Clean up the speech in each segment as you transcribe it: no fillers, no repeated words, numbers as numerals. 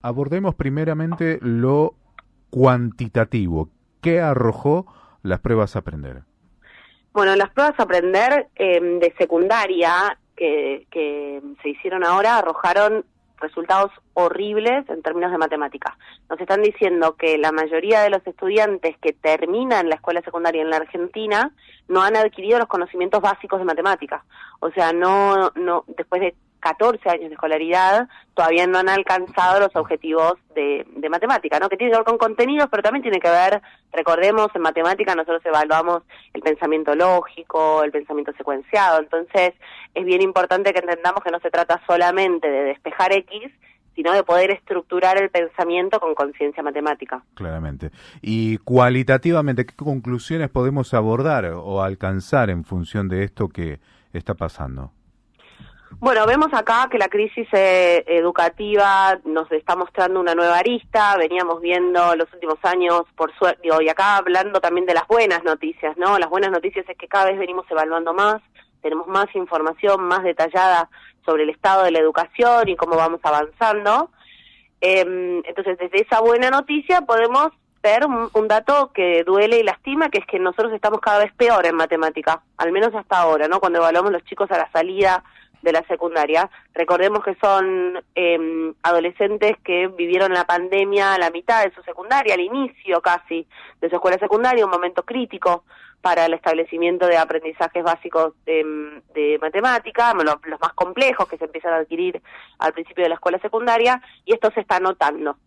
Abordemos primeramente lo cuantitativo. ¿Qué arrojó las pruebas a aprender? Bueno, las pruebas a aprender de secundaria que se hicieron ahora arrojaron resultados horribles en términos de matemática. Nos están diciendo que la mayoría de los estudiantes que terminan la escuela secundaria en la Argentina no han adquirido los conocimientos básicos de matemática. O sea, no después de 14 años de escolaridad, todavía no han alcanzado los objetivos de matemática, ¿no? Que tiene que ver con contenidos, pero también tiene que ver, recordemos, en matemática nosotros evaluamos el pensamiento lógico, el pensamiento secuenciado, entonces es bien importante que entendamos que no se trata solamente de despejar X, sino de poder estructurar el pensamiento con conciencia matemática. Claramente. Y cualitativamente, ¿qué conclusiones podemos abordar o alcanzar en función de esto que está pasando? Bueno, vemos acá que la crisis educativa nos está mostrando una nueva arista, veníamos viendo los últimos años, por suerte, y acá hablando también de las buenas noticias, ¿no? Las buenas noticias es que cada vez venimos evaluando más, tenemos más información más detallada sobre el estado de la educación y cómo vamos avanzando. Entonces, desde esa buena noticia podemos ver un dato que duele y lastima, que es que nosotros estamos cada vez peor en matemática, al menos hasta ahora, ¿no? Cuando evaluamos los chicos a la salida de la secundaria. Recordemos que son adolescentes que vivieron la pandemia a la mitad de su secundaria, al inicio casi de su escuela secundaria, un momento crítico para el establecimiento de aprendizajes básicos de matemática, los más complejos que se empiezan a adquirir al principio de la escuela secundaria, y esto se está notando.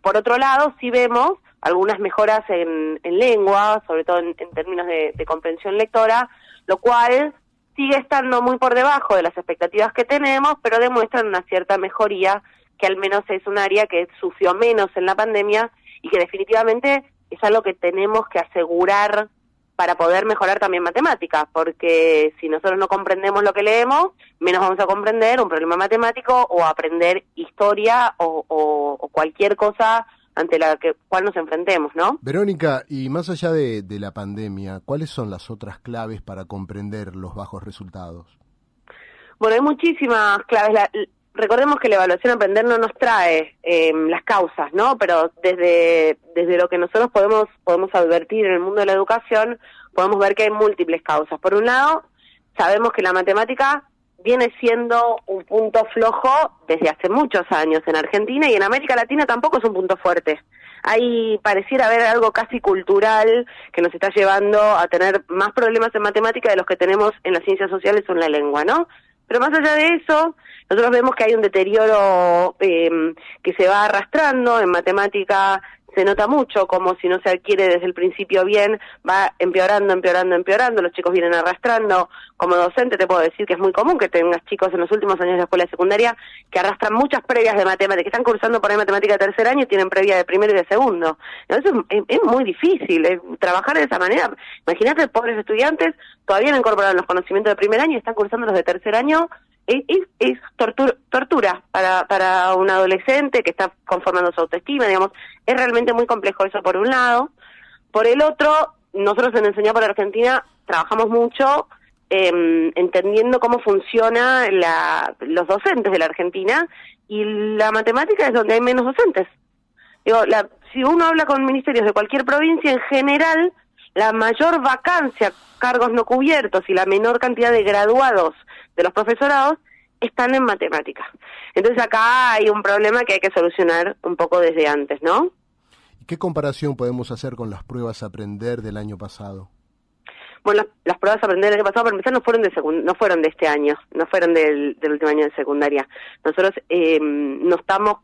Por otro lado, sí vemos algunas mejoras en lengua, sobre todo en términos de comprensión lectora, lo cual sigue estando muy por debajo de las expectativas que tenemos, pero demuestran una cierta mejoría, que al menos es un área que sufrió menos en la pandemia y que definitivamente es algo que tenemos que asegurar para poder mejorar también matemáticas, porque si nosotros no comprendemos lo que leemos, menos vamos a comprender un problema matemático o aprender historia o cualquier cosa ante la cual nos enfrentemos, ¿no? Verónica, y más allá de la pandemia, ¿cuáles son las otras claves para comprender los bajos resultados? Bueno, hay muchísimas claves. Recordemos que la evaluación a aprender no nos trae las causas, ¿no? Pero desde lo que nosotros podemos advertir en el mundo de la educación, podemos ver que hay múltiples causas. Por un lado, sabemos que la matemática viene siendo un punto flojo desde hace muchos años en Argentina, y en América Latina tampoco es un punto fuerte. Ahí pareciera haber algo casi cultural que nos está llevando a tener más problemas en matemática de los que tenemos en las ciencias sociales o en la lengua, ¿no? Pero más allá de eso, nosotros vemos que hay un deterioro que se va arrastrando en matemática. Se nota mucho como si no se adquiere desde el principio bien, va empeorando, los chicos vienen arrastrando. Como docente te puedo decir que es muy común que tengas chicos en los últimos años de la escuela secundaria que arrastran muchas previas de matemática, que están cursando por ahí matemática de tercer año y tienen previa de primero y de segundo. Eso es muy difícil, trabajar de esa manera. Imagínate, pobres estudiantes, todavía no incorporaron los conocimientos de primer año y están cursando los de tercer año. Es tortura para un adolescente que está conformando su autoestima, digamos. Es realmente muy complejo eso por un lado. Por el otro, nosotros en Enseñar por Argentina trabajamos mucho entendiendo cómo funciona los docentes de la Argentina, y la matemática es donde hay menos docentes. Digo, si uno habla con ministerios de cualquier provincia, en general, la mayor vacancia, cargos no cubiertos y la menor cantidad de graduados de los profesorados están en matemáticas. Entonces acá hay un problema que hay que solucionar un poco desde antes, ¿no? ¿Y qué comparación podemos hacer con las pruebas a aprender del año pasado? Bueno, las pruebas a aprender del año pasado, para empezar, no fueron de este año, no fueron del último año de secundaria. Nosotros no estamos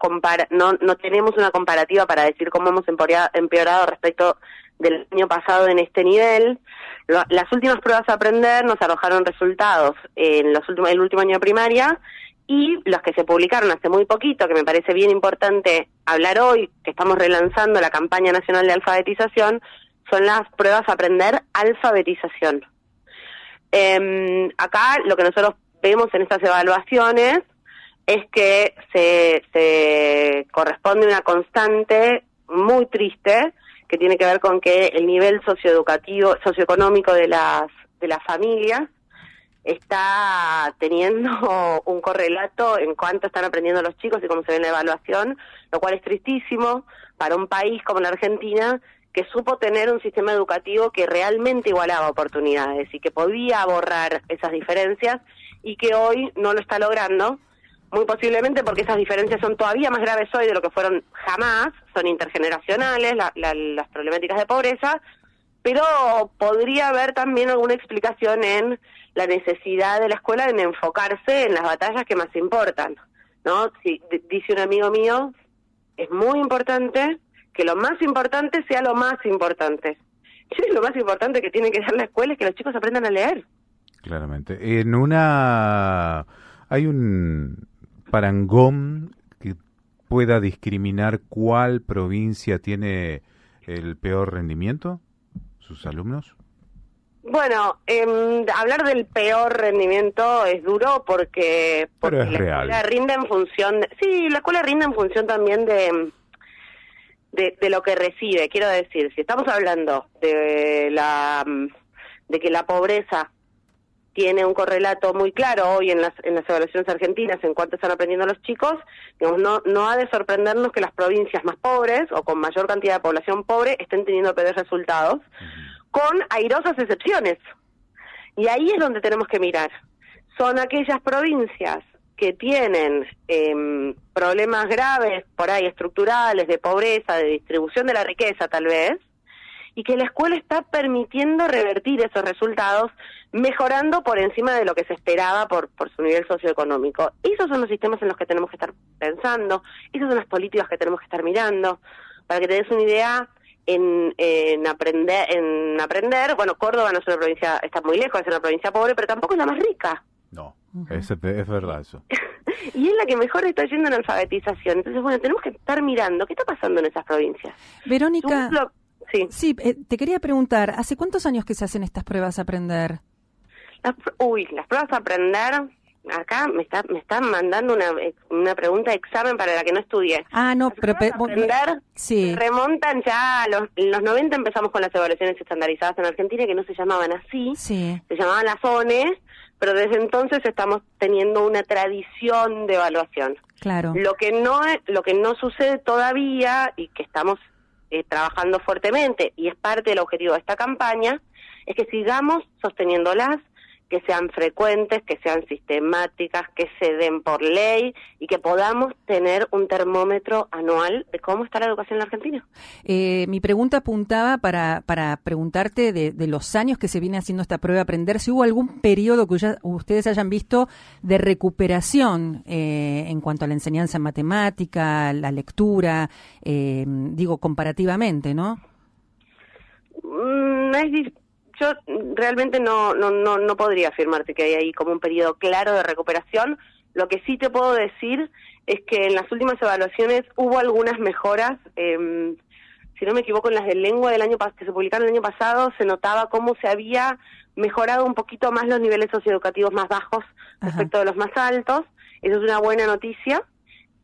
no tenemos una comparativa para decir cómo hemos empeorado respecto del año pasado en este nivel. Las últimas pruebas a aprender nos arrojaron resultados en el último año de primaria, y los que se publicaron hace muy poquito, que me parece bien importante hablar hoy, que estamos relanzando la campaña nacional de alfabetización, son las pruebas a aprender alfabetización. Acá lo que nosotros vemos en estas evaluaciones es que se corresponde una constante muy triste que tiene que ver con que el nivel socioeconómico de las familias está teniendo un correlato en cuánto están aprendiendo los chicos y cómo se ve en la evaluación, lo cual es tristísimo para un país como la Argentina, que supo tener un sistema educativo que realmente igualaba oportunidades y que podía borrar esas diferencias, y que hoy no lo está logrando, muy posiblemente porque esas diferencias son todavía más graves hoy de lo que fueron jamás, son intergeneracionales, las problemáticas de pobreza, pero podría haber también alguna explicación en la necesidad de la escuela en enfocarse en las batallas que más importan, ¿no? Si dice un amigo mío, es muy importante que lo más importante sea lo más importante. Y lo más importante que tiene que dar la escuela es que los chicos aprendan a leer. Claramente. Hay un parangón que pueda discriminar cuál provincia tiene el peor rendimiento, sus alumnos. Bueno, hablar del peor rendimiento es duro porque Pero es la real. escuela rinde en función la escuela rinde en función también de lo que recibe. Quiero decir, si estamos hablando de que la pobreza tiene un correlato muy claro hoy en las evaluaciones argentinas en cuanto están aprendiendo los chicos, digamos, no ha de sorprendernos que las provincias más pobres o con mayor cantidad de población pobre estén teniendo peores resultados, con airosas excepciones. Y ahí es donde tenemos que mirar. Son aquellas provincias que tienen problemas graves, por ahí estructurales, de pobreza, de distribución de la riqueza tal vez, y que la escuela está permitiendo revertir esos resultados, mejorando por encima de lo que se esperaba por su nivel socioeconómico. Esos son los sistemas en los que tenemos que estar pensando, esas son las políticas que tenemos que estar mirando. Para que te des una idea, en aprender, bueno, Córdoba no es una provincia, está muy lejos de ser una provincia pobre, pero tampoco es la más rica. No, es verdad eso. Y es la que mejor está yendo en alfabetización. Entonces, bueno, tenemos que estar mirando qué está pasando en esas provincias. Verónica, sí, te quería preguntar, ¿hace cuántos años que se hacen estas pruebas Aprender? Las pruebas Aprender, acá me están mandando una pregunta de examen para la que no estudié. No, pero Aprender remontan ya a los 90. Empezamos con las evaluaciones estandarizadas en Argentina, que no se llamaban así, se llamaban las ONE, pero desde entonces estamos teniendo una tradición de evaluación. Claro. Lo que no sucede todavía, y que estamos trabajando fuertemente, y es parte del objetivo de esta campaña, es que sigamos sosteniéndolas, que sean frecuentes, que sean sistemáticas, que se den por ley y que podamos tener un termómetro anual de cómo está la educación en la Argentina. Mi pregunta apuntaba para preguntarte de los años que se viene haciendo esta prueba Aprender, si hubo algún periodo que ustedes hayan visto de recuperación en cuanto a la enseñanza en matemática, la lectura, digo comparativamente, ¿no? Yo realmente no podría afirmarte que hay ahí como un periodo claro de recuperación. Lo que sí te puedo decir es que en las últimas evaluaciones hubo algunas mejoras. Si no me equivoco, en las de lengua que se publicaron el año pasado, se notaba cómo se había mejorado un poquito más los niveles socioeducativos más bajos respecto de los más altos. Eso es una buena noticia.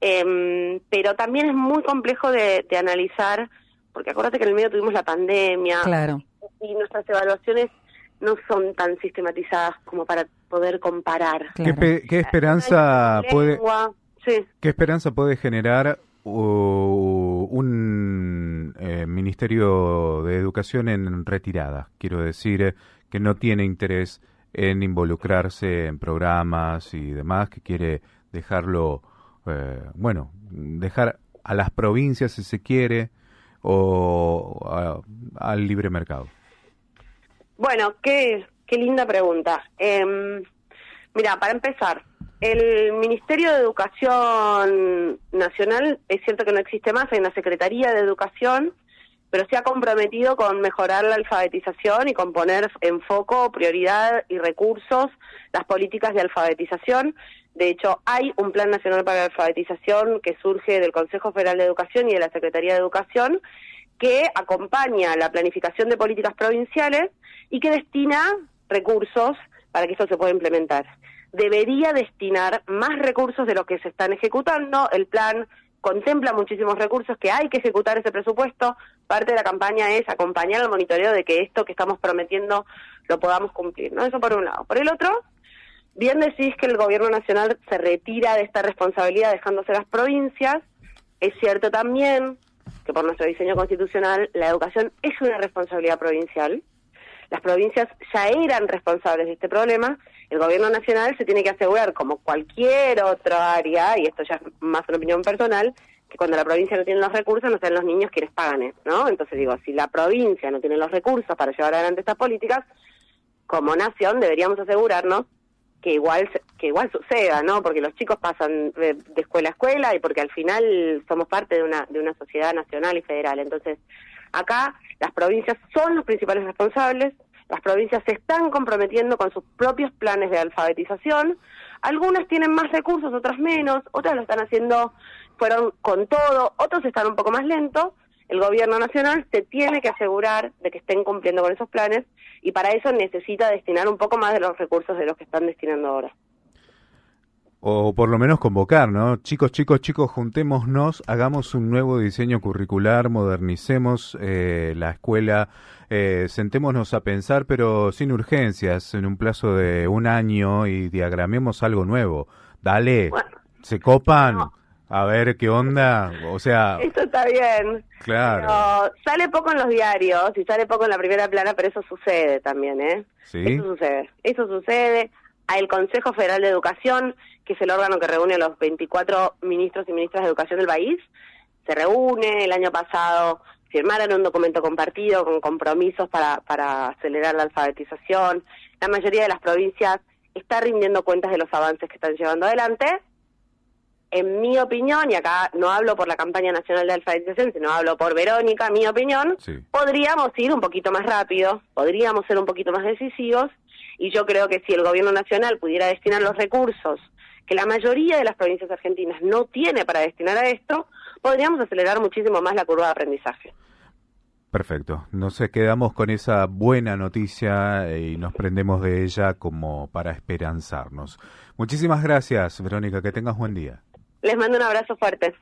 Pero también es muy complejo de analizar, porque acuérdate que en el medio tuvimos la pandemia. Claro. Y nuestras evaluaciones no son tan sistematizadas como para poder comparar. Claro. ¿Qué esperanza puede Sí. ¿Qué esperanza puede generar un Ministerio de Educación en retirada? Quiero decir, que no tiene interés en involucrarse en programas y demás, que quiere dejarlo, dejar a las provincias, si se quiere, o al libre mercado. Bueno, qué linda pregunta. Mira, para empezar, el Ministerio de Educación Nacional, es cierto que no existe más, hay una Secretaría de Educación, pero se ha comprometido con mejorar la alfabetización y con poner en foco, prioridad y recursos las políticas de alfabetización. De hecho, hay un Plan Nacional para la Alfabetización que surge del Consejo Federal de Educación y de la Secretaría de Educación, que acompaña la planificación de políticas provinciales y que destina recursos para que eso se pueda implementar. Debería destinar más recursos de los que se están ejecutando. El plan contempla muchísimos recursos, que hay que ejecutar ese presupuesto. Parte de la campaña es acompañar al monitoreo de que esto que estamos prometiendo lo podamos cumplir, ¿no? Eso por un lado. Por el otro, bien decís que el gobierno nacional se retira de esta responsabilidad dejándose las provincias. Es cierto también que por nuestro diseño constitucional la educación es una responsabilidad provincial. Las provincias ya eran responsables de este problema. El gobierno nacional se tiene que asegurar, como cualquier otra área, y esto ya es más una opinión personal, que cuando la provincia no tiene los recursos, no sean los niños quienes pagan, ¿no? Entonces digo, si la provincia no tiene los recursos para llevar adelante estas políticas, como nación deberíamos asegurarnos que igual suceda, ¿no? Porque los chicos pasan de escuela a escuela y porque al final somos parte de una sociedad nacional y federal. Entonces, acá las provincias son los principales responsables. Las provincias se están comprometiendo con sus propios planes de alfabetización. Algunas tienen más recursos, otras menos, otras lo están haciendo, fueron con todo, otros están un poco más lentos. El gobierno nacional se tiene que asegurar de que estén cumpliendo con esos planes y para eso necesita destinar un poco más de los recursos de los que están destinando ahora. O por lo menos convocar, ¿no? Chicos, juntémonos, hagamos un nuevo diseño curricular, modernicemos la escuela, sentémonos a pensar, pero sin urgencias, en un plazo de 1 año y diagramemos algo nuevo. Dale, bueno, ¿se copan? No. A ver qué onda, o sea... Esto está bien. Claro. Pero sale poco en los diarios y sale poco en la primera plana, pero eso sucede también, ¿eh? ¿Sí? Eso sucede. El Consejo Federal de Educación, que es el órgano que reúne a los 24 ministros y ministras de educación del país, se reúne. El año pasado firmaron un documento compartido con compromisos para acelerar la alfabetización. La mayoría de las provincias está rindiendo cuentas de los avances que están llevando adelante. En mi opinión, y acá no hablo por la campaña nacional de alfabetización, sino hablo por Verónica, mi opinión, sí, podríamos ir un poquito más rápido, podríamos ser un poquito más decisivos, y yo creo que si el gobierno nacional pudiera destinar los recursos que la mayoría de las provincias argentinas no tiene para destinar a esto, podríamos acelerar muchísimo más la curva de aprendizaje. Perfecto. Nos quedamos con esa buena noticia y nos prendemos de ella como para esperanzarnos. Muchísimas gracias, Verónica. Que tengas buen día. Les mando un abrazo fuerte.